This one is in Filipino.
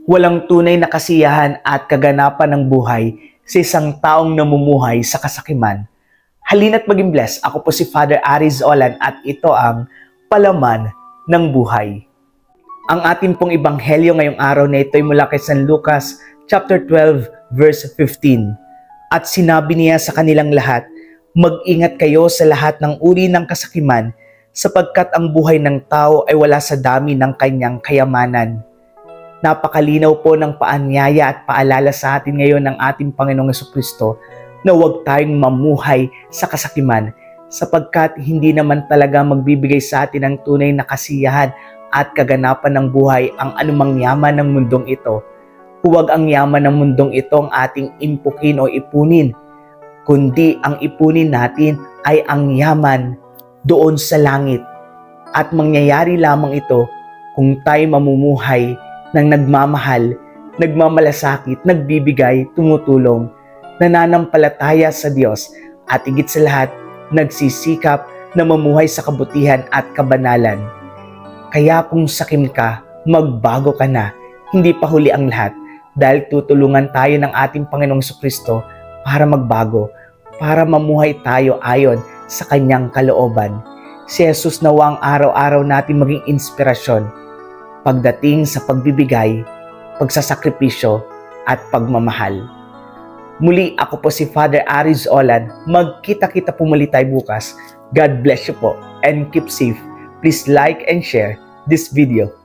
Walang tunay na kasiyahan at kaganapan ng buhay sa isang taong namumuhay sa kasakiman. Halina't maging blessed. Ako po si Father Aris Olan at ito ang Palaman ng Buhay. Ang ating pong ebanghelyo ngayong araw na ito ay mula kay San Lucas chapter 12 verse 15. At sinabi niya sa kanilang lahat, mag-ingat kayo sa lahat ng uri ng kasakiman sapagkat ang buhay ng tao ay wala sa dami ng kanyang kayamanan. Napakalinaw po ng paanyaya at paalala sa atin ngayon ng ating Panginoong Jesucristo na huwag tayong mamuhay sa kasakiman sapagkat hindi naman talaga magbibigay sa atin ng tunay na kasiyahan at kaganapan ng buhay ang anumang yaman ng mundong ito. Huwag ang yaman ng mundong ito ang ating impukin o ipunin, kundi ang ipunin natin ay ang yaman doon sa langit. At mangyayari lamang ito kung tayo mamumuhay ng nagmamahal, nagmamalasakit, nagbibigay, tumutulong, nananampalataya sa Diyos at higit sa lahat, nagsisikap na mamuhay sa kabutihan at kabanalan. Kaya kung sakim ka, magbago ka na, hindi pa huli ang lahat dahil tutulungan tayo ng ating Panginoong Jesucristo para magbago, para mamuhay tayo ayon sa Kanyang kalooban. Si Jesus nawa ang araw-araw natin maging inspirasyon pagdating sa pagbibigay, pagsasakripisyo at pagmamahal. Muli ako po si Father Aris Olan. Magkita-kita po muli tayo bukas. God bless you po and keep safe. Please like and share this video.